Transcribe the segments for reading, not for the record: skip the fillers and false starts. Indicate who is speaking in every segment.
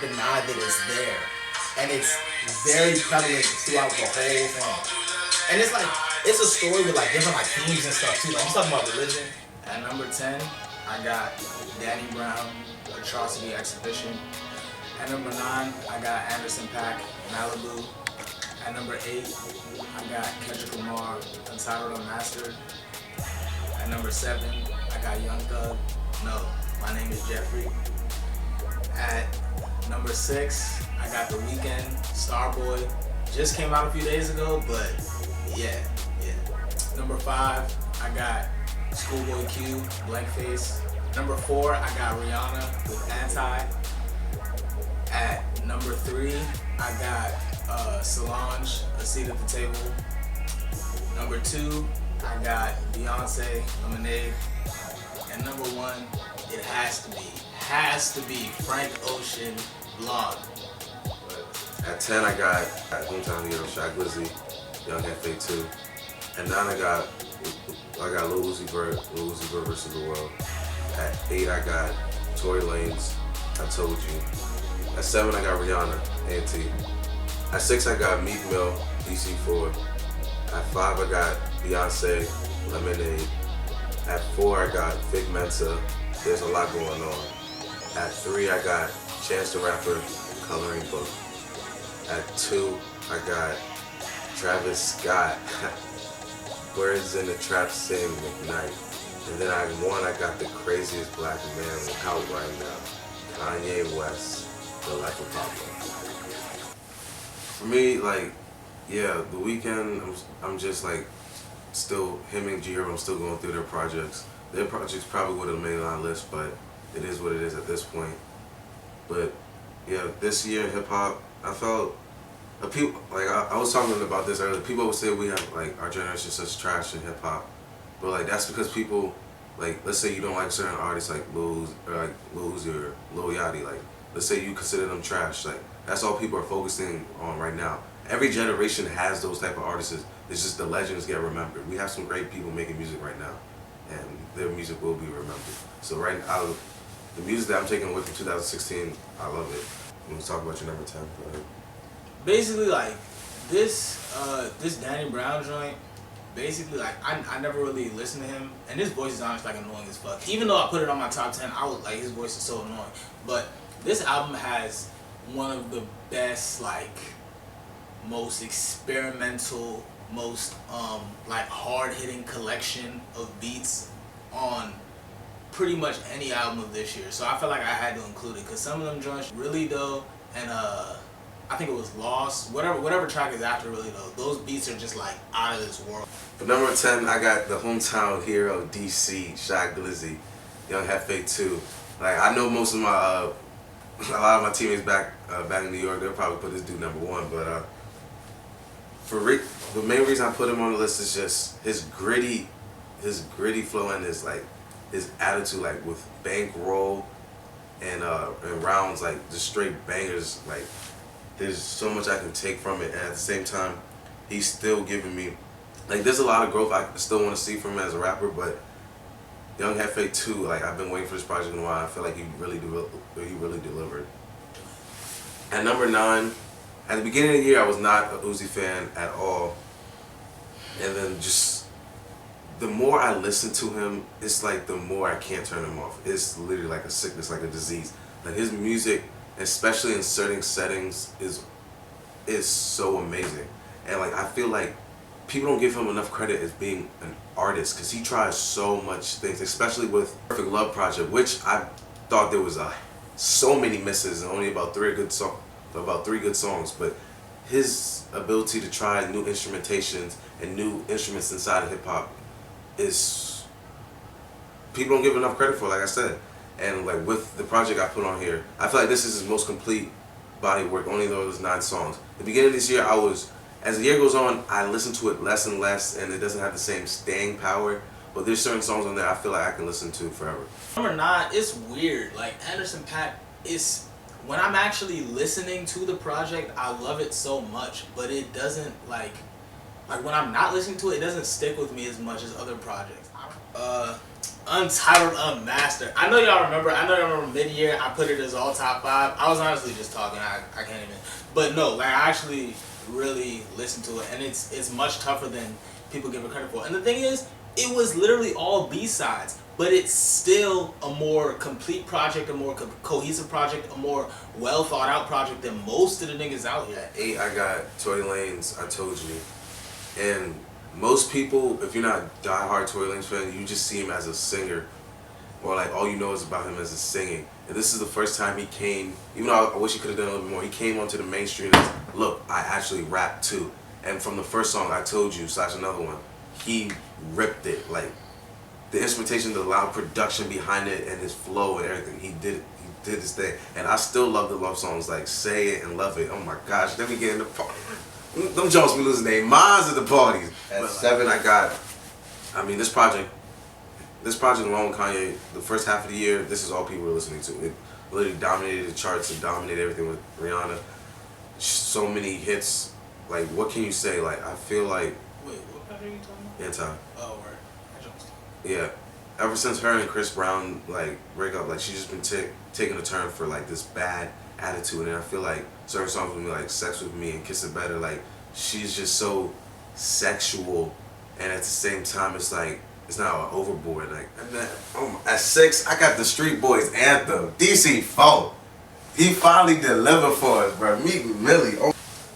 Speaker 1: deny that it's there. And it's very prevalent throughout the whole thing. And it's like, it's a story with like different like themes and stuff too. Like he's talking about religion. At number 10, I got Danny Brown, Atrocity, Exhibition. At number 9, I got Anderson .Paak, Malibu. At number 8, I got Kendrick Lamar, Untitlted, Unmasted. At number 7, I got Young Thug, No, My Name is Jeffery. At number 6, I got The Weeknd, Starboy. Just came out a few days ago, but yeah. Number 5, I got Schoolboy Q, Blankface. Number 4, I got Rihanna with Anti. At number 3, I got Solange, A Seat at the Table. Number 2, I got Beyonce, Lemonade. And number 1, it has to be Frank Ocean, Blond.
Speaker 2: At 10, I got Hometown Hero, Shaq Glizzy, Young F.A. 2. At 9, I got Lil Uzi Vert versus the World. At 8, I got Tory Lanez, I Told You. At 7, I got Rihanna, A.T. At 6, I got Meek Mill, DC4. At 5, I got Beyonce, Lemonade. At 4, I got Vic Mensa, There's a Lot Going On. At 3, I got Chance the Rapper, Coloring Book. At 2, I got Travis Scott, Birds in the Trap Sing McKnight. And then at 1, I got the craziest black man out right now, Kanye West, The Life of Pablo. For me, like, yeah, The Weeknd, I'm just like, still, him and G-Herbo, I'm still going through their projects. Their projects probably would have made it on the list, but it is what it is at this point. But yeah, this year in hip hop, I felt people like I was talking about this earlier. People would say we have like our generation such trash in hip hop, but like that's because people like, let's say you don't like certain artists like Lil Uzi or Lil Yachty. Like let's say you consider them trash. Like that's all people are focusing on right now. Every generation has those type of artists. It's just the legends get remembered. We have some great people making music right now, and their music will be remembered. So right out of the music that I'm taking away from 2016, I love it. Let's talk about your number 10.
Speaker 1: Basically, like this Danny Brown joint. Basically, like I never really listened to him, and his voice is honestly like annoying as fuck. Even though I put it on my top 10, I was like, his voice is so annoying. But this album has one of the best, like, most experimental, most like hard hitting collection of beats on pretty much any album of this year. So I felt like I had to include it because some of them joints really dope, and I think it was Lost, whatever track is after really though, those beats are just like out of this world.
Speaker 2: For number 10, I got the Hometown Hero DC, Shaq Glizzy, Young F.A. 2. Like I know most of my a lot of my teammates back in New York, they'll probably put this dude number 1, but for Rick, the main reason I put him on the list is just his gritty flow and his attitude, like with bankroll and rounds, like just straight bangers. Like there's so much I can take from it, and at the same time, he's still giving me, like there's a lot of growth I still want to see from him as a rapper. But Young F.A. 2, like I've been waiting for this project in a while. I feel like he really delivered. At number 9, at the beginning of the year, I was not a Uzi fan at all, and then just the more I listen to him, it's like the more I can't turn him off. It's literally like a sickness, like a disease. Like his music, especially in certain settings, is so amazing. And like I feel like people don't give him enough credit as being an artist because he tries so much things, especially with Perfect Love Project, which I thought there was so many misses and only about 3 good songs. But his ability to try new instrumentations and new instruments inside of hip hop is, people don't give enough credit for, like I said. And like with the project I put on here, I feel like this is his most complete body of work, only though there's 9 songs. At the beginning of this year, as the year goes on, I listen to it less and less, and it doesn't have the same staying power. But there's certain songs on there I feel like I can listen to forever.
Speaker 1: Number 9, it's weird. Like Anderson .Paak is, when I'm actually listening to the project, I love it so much, but it doesn't like when I'm not listening to it, it doesn't stick with me as much as other projects. Untitled, Unmastered. I know y'all remember. Mid-year I put it as all top 5. I was honestly just talking. I can't even. But no, like I actually really listened to it, and it's much tougher than people give it credit for. And the thing is, it was literally all B-sides, but it's still a more complete project, a more cohesive project, a more well thought out project than most of the niggas out here.
Speaker 2: At 8, I got Tory Lanez, I Told You. And most people, if you're not a diehard Tory Lanez fan, you just see him as a singer, or like all you know is about him as a singing. And this is the first time he came, even though I wish he could have done a little bit more, he came onto the mainstream as, look, I actually rap too. And from the first song, I Told You, / another one, he ripped it. Like, the instrumentation, the loud production behind it, and his flow and everything, he did his thing. And I still love the love songs like Say It and Love It. Oh my gosh, let me get in the party. Them Jones be losing their minds at the parties. At 7, I got, I mean, this project alone, Kanye, the first half of the year, this is all people were listening to. It literally dominated the charts and dominated everything with Rihanna. So many hits. Like, what can you say? Like, I feel like...
Speaker 1: Wait, what project are you talking about?
Speaker 2: Anti.
Speaker 1: Oh, word. I jumped.
Speaker 2: Yeah. Ever since her and Chris Brown, like, break up, like, she's just been taking a turn for, like, this bad attitude. And I feel like certain songs with me, like Sex With Me and Kiss It Better, like, she's just so sexual. And at the same time, it's like, it's not overboard. Like, and then, at 6, I got the Street Boys anthem, DC4. He finally delivered for us, bro. Meek Mill. Oh.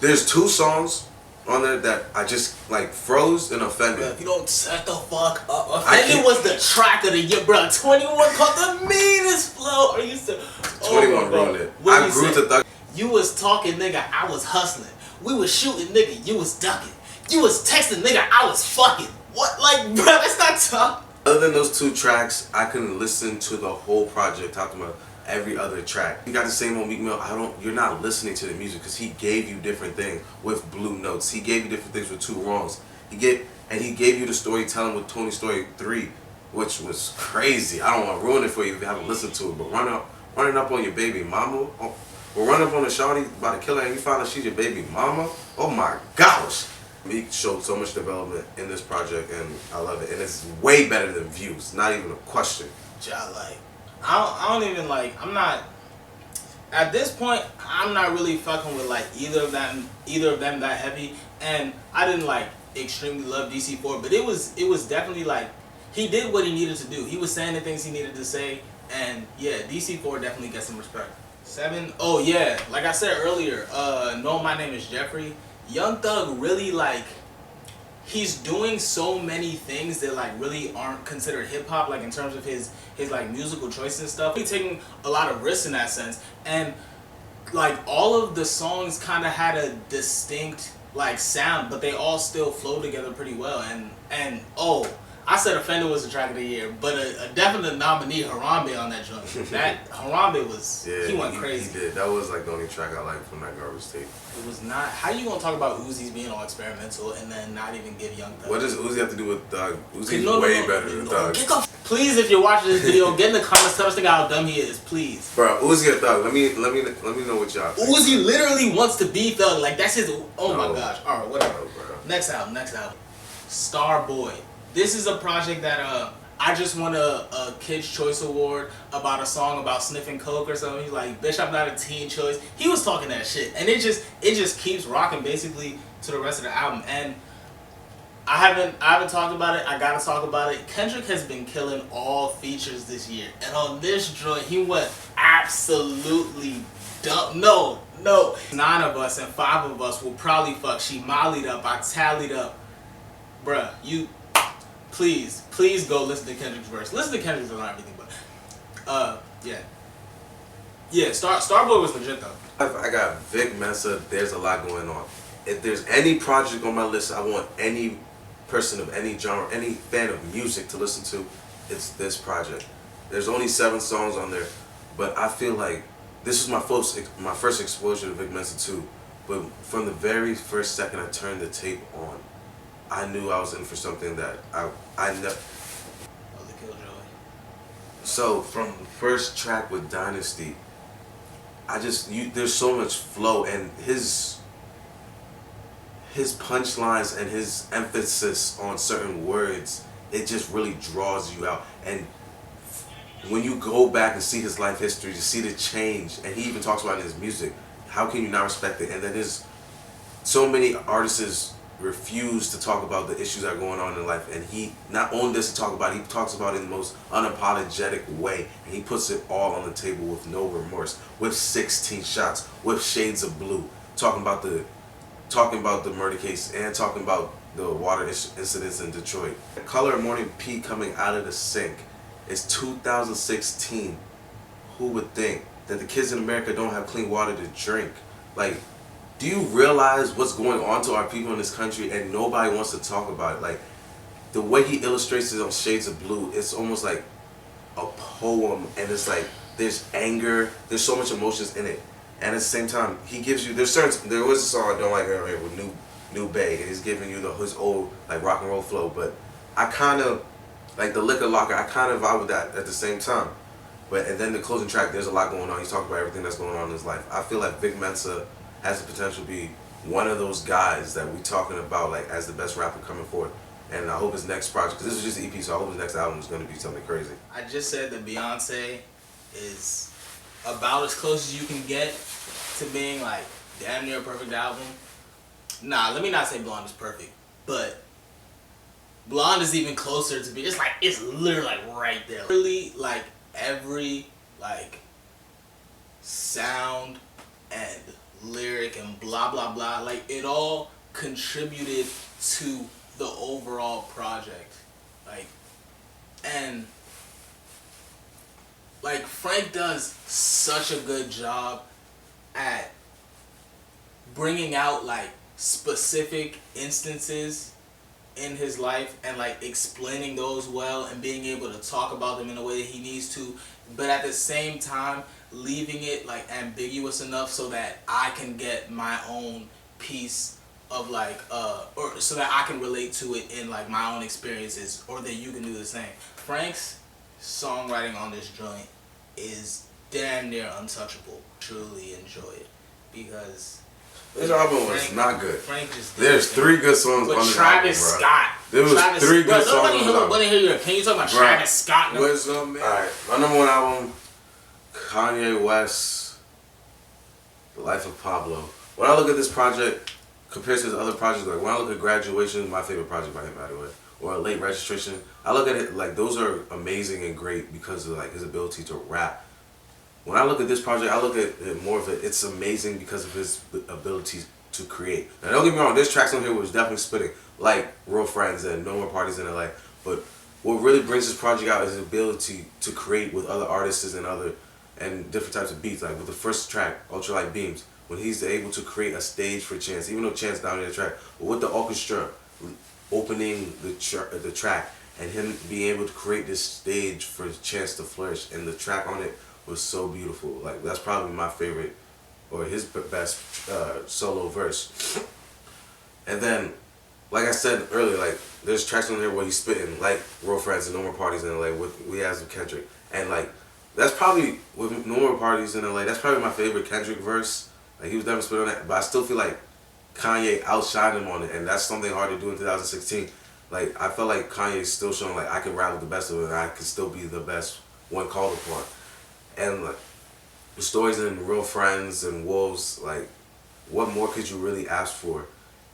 Speaker 2: There's 2 songs on there that I just like froze and offended.
Speaker 1: Bro, if you don't shut the fuck up. Offended was the track of the year, bro. 21 called the meanest flow. Are you still?
Speaker 2: 21 ruined it. I grew to Thug.
Speaker 1: You was talking, nigga. I was hustling. We was shooting, nigga. You was ducking. You was texting, nigga. I was fucking. What? Like, bro, that's not tough.
Speaker 2: Other than those 2 tracks, I couldn't listen to the whole project. Talking about every other track. You got the same old Meek Mill. You're not listening to the music because he gave you different things with Blue Notes. He gave you different things with 2 Wrongs. He gave you the storytelling with Tony Story 3, which was crazy. I don't want to ruin it for you if you haven't listened to it, but running up on your baby mama. We're running up on a shawty about to kill her and you find out she's your baby mama. Oh my gosh. Meek showed so much development in this project and I love it. And it's way better than Views. Not even a question.
Speaker 1: Yeah, like, I don't even like, I'm not, at this point, I'm not really fucking with like either of them that heavy. And I didn't like extremely love DC4, but it was definitely like, he did what he needed to do. He was saying the things he needed to say, and yeah, DC4 definitely gets some respect. 7, oh yeah, like I said earlier, No, My Name is Jeffery. Young Thug really like, he's doing so many things that like really aren't considered hip hop, like in terms of his like musical choices and stuff. He's taking a lot of risks in that sense, and like all of the songs kind of had a distinct like sound, but they all still flow together pretty well. And oh, I said Offender was the track of the year, but a definite nominee, Harambe on that joint. That Harambe was,
Speaker 2: yeah,
Speaker 1: he went crazy.
Speaker 2: He did. That was like the only track I liked from that garbage tape.
Speaker 1: It was not. How you gonna talk about Uzi's being all experimental and then not even give Young Thug?
Speaker 2: What does Uzi have to do with Thug? Uzi's way better than Thug.
Speaker 1: Please, if you're watching this video, get in the comments, tell us how dumb he is, please.
Speaker 2: Bro, Uzi and Thug. Let me know what y'all think.
Speaker 1: Uzi literally wants to be Thug. Like that's his. Oh my gosh. All right, whatever.
Speaker 2: No, bro.
Speaker 1: Next album. Starboy. This is a project that I just won a Kid's Choice Award about a song about sniffing coke or something. He's like, bitch, I'm not a teen choice. He was talking that shit, and it just keeps rocking basically to the rest of the album. And I haven't talked about it. I gotta talk about it. Kendrick has been killing all features this year, and on this joint he went absolutely dumb. No, 9 of us and 5 of us will probably fuck. She mollied up. I tallied up, bruh. You. Please go listen to Kendrick's verse. Listen to Kendrick's on everything, but yeah. Starboy was legit though.
Speaker 2: I got Vic Mensa. There's a lot going on. If there's any project on my list, I want any person of any genre, any fan of music to listen to. It's this project. There's only 7 songs on there, but I feel like this was my first exposure to Vic Mensa too. But from the very first second I turned the tape on, I knew I was in for something that I never.
Speaker 1: Oh, the Killjoy.
Speaker 2: So from the first track with Dynasty, there's so much flow, and his punchlines and his emphasis on certain words it just really draws you out. And when you go back and see his life history, to see the change, and he even talks about it in his music, how can you not respect it? And then there's so many artists refuse to talk about the issues that are going on in life, and he not only does he talk about it, he talks about it in the most unapologetic way, and he puts it all on the table with no remorse, with 16 shots, with shades of blue, talking about the murder case and talking about the water incidents in Detroit. The color of morning pee coming out of the sink. It's 2016. Who would think that the kids in America don't have clean water to drink? Like, do you realize what's going on to our people in this country, and nobody wants to talk about it? Like, the way he illustrates it on Shades of Blue, it's almost like a poem, and it's like there's anger, there's so much emotions in it, and at the same time he gives you, there was a song I don't like earlier with New Bay, and he's giving you his old like rock and roll flow, but I kind of like the Liquor Locker, I kind of vibe with that at the same time. And then the closing track, there's a lot going on. He's talking about everything that's going on in his life. I feel like Vic Mensa has the potential to be one of those guys that we talking about like as the best rapper coming forward. And I hope his next project, because this is just an EP, so I hope his next album is going to be something crazy.
Speaker 1: I just said that Beyonce is about as close as you can get to being like damn near a perfect album. Nah, let me not say Blonde is perfect, but Blonde is even closer to be. It's literally like right there. Literally like every like sound and lyric and blah blah blah, like it all contributed to the overall project. And Frank does such a good job at bringing out like specific instances in his life and like explaining those well and being able to talk about them in a way that he needs to, but at the same time leaving it like ambiguous enough so that I can get my own piece of like or so that I can relate to it in like my own experiences, or that you can do the same. Frank's songwriting on this joint is damn near untouchable. Truly enjoy it because
Speaker 2: this album was not good.
Speaker 1: Frank just
Speaker 2: there's 3 good songs on this album,
Speaker 1: Travis Scott.
Speaker 2: There was 3 good songs on this album.
Speaker 1: Nobody hear you. Can you talk about Travis Scott?
Speaker 2: Alright, my number 1 album, Kanye West, The Life of Pablo. When I look at this project compared to his other projects, like when I look at Graduation, my favorite project by him, by the way, or Late Registration, I look at it like those are amazing and great because of like his ability to rap. When I look at this project, I look at it more of it's amazing because of his ability to create. Now don't get me wrong, there's tracks on here which definitely spitting, like Real Friends and No More Parties in LA, but what really brings this project out is his ability to create with other artists and different types of beats. Like with the first track, Ultralight Beams, when he's able to create a stage for Chance, even though Chance down in the track, but with the orchestra opening the track and him being able to create this stage for Chance to flourish, and the track on it was so beautiful. Like that's probably my favorite, or his best solo verse. And then, like I said earlier, like there's tracks on there where he's spitting, like Real Friends and No More Parties in LA with Kendrick, and like that's probably with No More Parties in LA. That's probably my favorite Kendrick verse. Like he was never spit on that, but I still feel like Kanye outshined him on it, and that's something hard to do in 2016. Like I felt like Kanye's still showing like I can rap with the best of it, and I can still be the best one called upon. And like the stories in Real Friends and Wolves, like what more could you really ask for?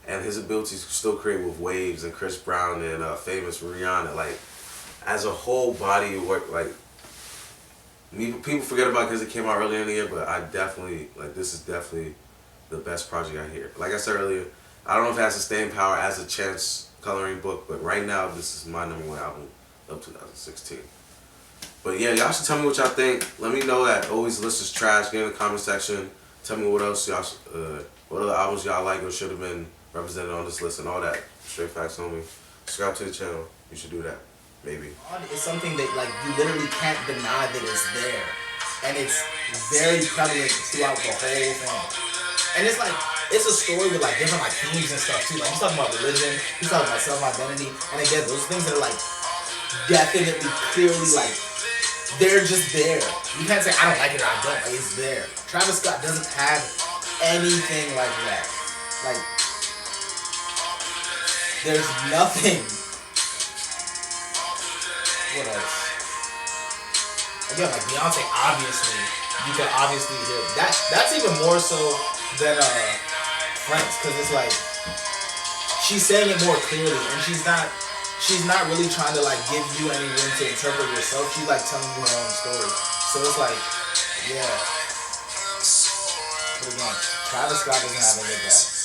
Speaker 2: And his ability to still create with Waves and Chris Brown and famous Rihanna, like as a whole body of work, like people forget about it because it came out earlier in the year, but I definitely, like this is definitely the best project I hear. Like I said earlier, I don't know if it has the staying power as a Chance coloring book, but right now this is my number 1 album of 2016. But yeah, y'all should tell me what y'all think. Let me know that Always List is trash. Get in the comment section. Tell me what else y'all, what other albums y'all like or should have been represented on this list and all that. Straight facts, homie. Subscribe to the channel. You should do that. Maybe.
Speaker 1: It's something that like you literally can't deny that it's there, and it's very prevalent throughout the whole thing. And it's like it's a story with like different like themes and stuff too. Like he's talking about religion, he's talking about self-identity, and again those things that are like definitely clearly like they're just there. You can't say I don't like it or I don't. Like it's there. Travis Scott doesn't have anything like that. Like there's nothing What else? Again, like Beyonce, obviously, you can obviously hear that. That's even more so than Friends, because it's like she's saying it more clearly, and she's not really trying to like give you any room to interpret yourself. She's like telling you her own story. So it's like, yeah. But again, Travis Scott doesn't have any of that.